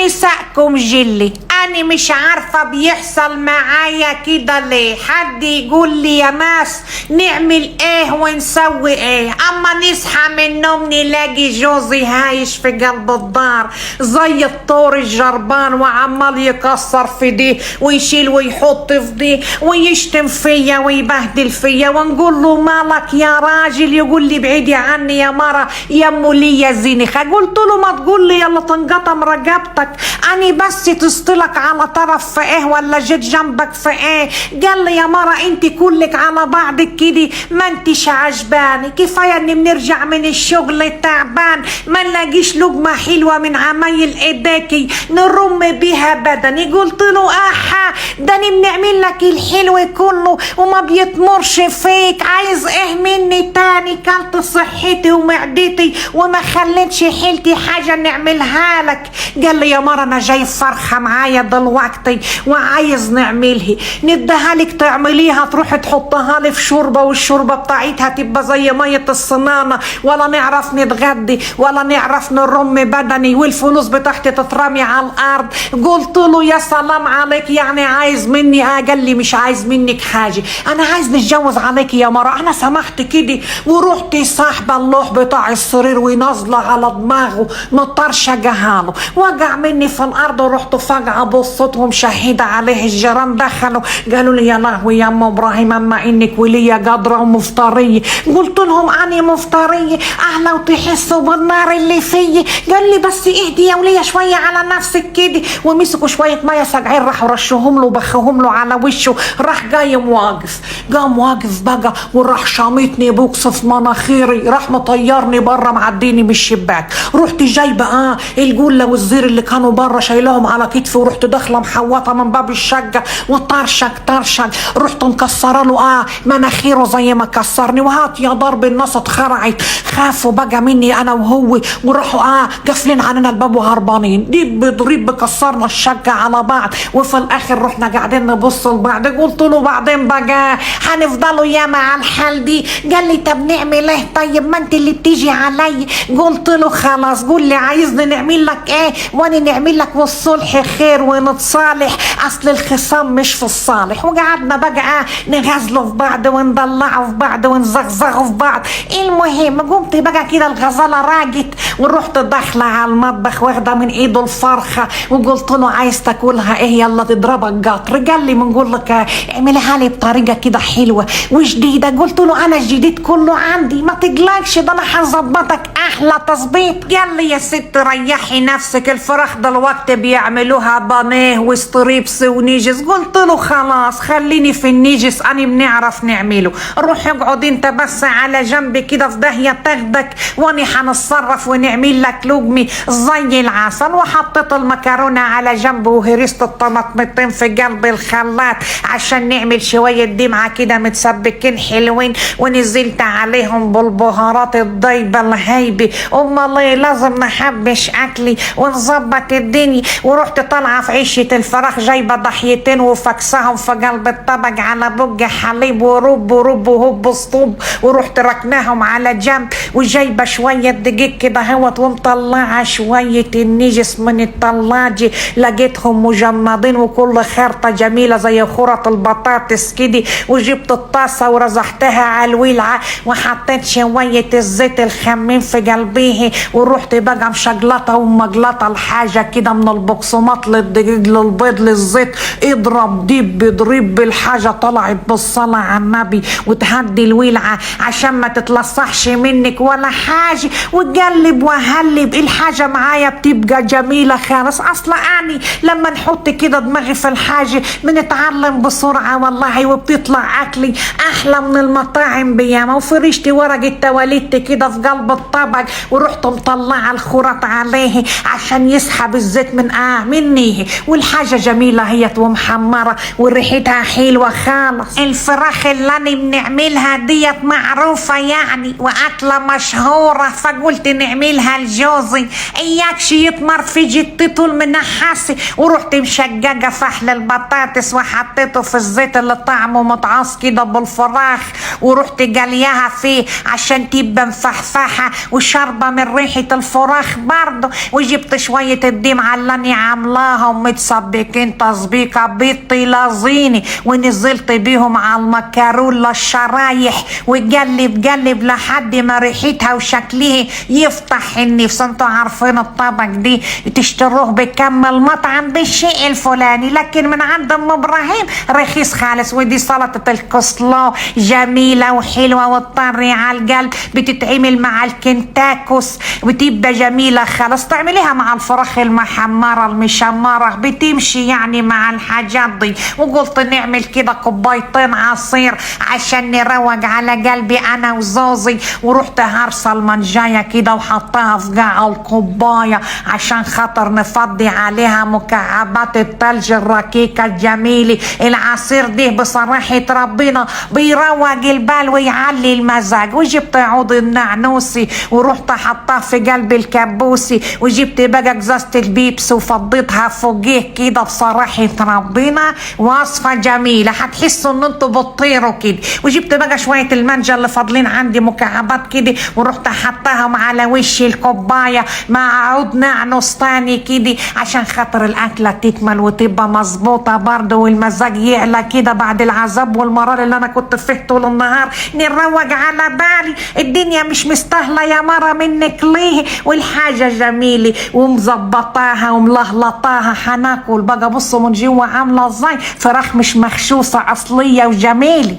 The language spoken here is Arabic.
مساءكم جلي. انا مش عارفة بيحصل معايا كده ليه. حد يقول لي يا ناس نعمل ايه ونسوي ايه؟ اما نصحى من النوم نلاقي جوزي عايش في قلب الدار زي الطور الجربان، وعمال يكسر في دي ويشيل ويحط في دي ويشتم فيا ويبهدل فيا، ونقول له مالك يا راجل؟ يقول لي بعيدي عني يا مرة يا ام ليا زينخة. قلت له ما تقول لي يلا تنقطم رقبتك، اني بس تصطلك على طرف في ايه ولا جيت جنبك في ايه؟ قال لي يا مرة انت كلك على بعضك كده ما انتش عجباني، كفايه اني بنرجع من الشغل تعبان ما نلاقيش لقمه حلوه من عمايل ايديكي نرم بيها بدني. قلت له احا ده انا بنعمل لك الحلو كله وما بيتمرش فيك، عايز ايه مني تاني؟ كلت صحتي ومعدتي وما خليتش حيلتي حاجه نعملها لك. قال لي يا مرة انا جاي فرخه معايا دلوقتي وعايز نعملها، نديها لك تعمليها تروح تحطها لي في شوربه والشوربه بتاعتها تبقى زي ميه الصنانه، ولا نعرف نتغدي ولا نعرف نرم بدني والفلوس بتاعتي تترمي على الارض. قلت له يا سلام عليك، يعني عايز مني قال لي مش عايز منك حاجه، انا عايز نتجوز عليك يا مرة. انا سمحت كده ورحت ساحبه اللوح بتاع السرير ونازله على دماغه مطرشقها له، وقع مني في الارض ورحت فجأة بصتهم شهيده عليه. الجيران دخلوا قالوا لي يا لهوي يا ام ابراهيم اما انك ولية قادره ومفتريه. قلت لهم اني مفتريه؟ اهلا وتحسوا بالنار اللي فيي. قال لي بس اهدي يا ولية شويه على نفسك كده، ومسكوا شويه ميه ساقعين راحوا رشوهم له وبخهم له على وشه، راح قام واقف بقى وراح شامتني بوكس في مناخيري، راح مطيرني بره معديني من الشباك. رحت جايبه الجله والزير اللي كانوا بره شايلهم على كتفي، ورحت داخله محوطه من باب الشقه وطرشق رحت مكسره له مناخيره زي ما كسرني، وهات يا ضرب الناس اتخرعت. خافوا بقى مني انا وهو وراحوا قافلين علينا الباب وهربانين. ديب بضريب كسرنا الشقه على بعض، وفي الاخر رحنا قاعدين نبص لبعض. قلت له بعدين بقى هنفضلوا ياما على الحال دي؟ قال لي طب نعمل ايه طيب ما انت اللي بتيجي علي. قلت له خلاص قول لي عايزني نعمل لك ايه وانا نعمل لك والصلح خير ونتصالح، اصل الخصام مش في الصالح. وقعدنا بقى نغزلوا في بعض وندلعوا في بعض ونزغزغوا في بعض. المهم قمت بقى كده الغزاله راجت ورحت داخله على المطبخ واخده من ايده الفرخه، وقلت له عايز تاكلها ايه يلا تضربك قطر. قال لي بنقول لك اعملها لي بطريقه كده حلوه وجديده. قلت له انا الجديد كله عندي ما تقلقش، ده انا هظبطك احلى تظبيط. قال لي يا ست ريحي نفسك، الفراخ دلوقتي بيعملوها بانيه وستريبس ونيجس. قلت له خلاص خليني في النيجس انا بنعرف نعمله، روح اقعد انت بس على جنب كده في داهيه تاخدك وانا هنتصرف ونعمل لك لقمه زي العسل. وحطيت المكرونه على جنب وهرست الطماطمتين في قلب الخلاط عشان نعمل شويه دمعه كده متسبكين حلوين، ونزلت عليهم بالبهارات الضيبه الهيبه. امال ايه لازم نحبش اكلي ونظبط الدنيا. ورحت طالعه في عشه الفراخ جايبه ضحيتين وفكسهم في قلب الطبق على بق حليب ورب وهب اسطوب، ورحت ركناهم على جنب. وجايبه شويه دقيق كده هوت ومطلعه شويه النجس من الطلاجه، لقيتهم مجمدين وكل خرطه جميله زي خرط البطاطس كده. وجبت الطاسه ورزحتها على الولعه وحطيت شويه الزيت الخمين في قلبيه، ورحت بقى مشجلطه ومجلطه الحاجه كده من البقسماط للدقيق للبيض للزيت. اضرب ديب بضريب بالحاجه طلعت بالصلاه على النبي، وتهدي الولعه عشان ما تتلصحش منك ولا حاجه. وتقلب وهلب الحاجه معايا بتبقى جميله خالص. اصلا اني لما نحط كده دماغي في الحاجه بنتعلم بسرعه والله، وبتطلع اكلي احلى من المطاعم بياما. وفرشت ورق التواليت كده في قلب الطبق، ورحت مطلعه الخرط عليه عشان يسحب الزيت من مني فيه، والحاجة جميلة هي ومحمرة وريحتها حلوة خالص. الفراخ اللي انا بنعملها ديت معروفة يعني واكلة مشهورة، فقلت نعملها لجوزي اياكش يطمر في جتته المنحاسة، ورحت مشققة فحل البطاطس وحطيته في الزيت اللي طعمه متعص كده بالفراخ، ورحت جالياها فيه عشان تبقى مفحفحة وشاربة من ريحة الفراخ برضه، وجبت شوية الدمعة اللي انا عاملاها ومتصبكين تصبيكة بالطلازيني، ونزلت بيهم على المكرونة الشرايح وقلب لحد ما ريحتها وشكلها يفتح النفس. انتوا عارفين الطبق دي تشتروه بكم المطعم بالشيء الفلاني، لكن من عند ام ابراهيم رخيص خالص. ودي سلطة الكسلو جميلة وحلوة وتطري على القلب، بتتعمل مع الكنتاكوس بتبقى جميلة خالص، تعمليها مع الفراخ المحمرة المشمرة بتمشي يعني مع الحاجات دي. وقلت نعمل كده كوبايتين عصير عشان نروج على قلبي انا وزوزي، ورحت هرسة المنجاية كده وحطها في قاع الكوباية عشان خاطر نفضي عليها مكعبات التلج الركيكة الجميلة. العصير ده بصراحة ربنا بيروج البال ويعلي المزاج. وجبت عود النعنوسي ورحت حطاه في قلب الكبوسي، وجبت بقى ازازة البيبس وفضيتها فوقيه كده. بصراحة ربنا وصفة جميلة، هتحسوا ان انتوا بتطيروا كده. وجبت بقى شوية المانجا اللي فاضلين عندي مكعبات كده، ورحت حطاهم على وش الكوباية مع عود نعنوس تاني كده عشان خاطر الاكلة تكمل وتبقى مظبوطة برضه، والمزاج يعلى كده بعد العذاب والمرار اللي انا كنت فيه طول النهار. نروج على بالي، الدنيا مش مستاهلة يا مرة منك ليه، والحاجة جميلة ومظبطاها وملهلطاها. هناكل بقى بصوا من جوا عاملة ازاي، فراخ مش مخشوصة اصلية وجميلة.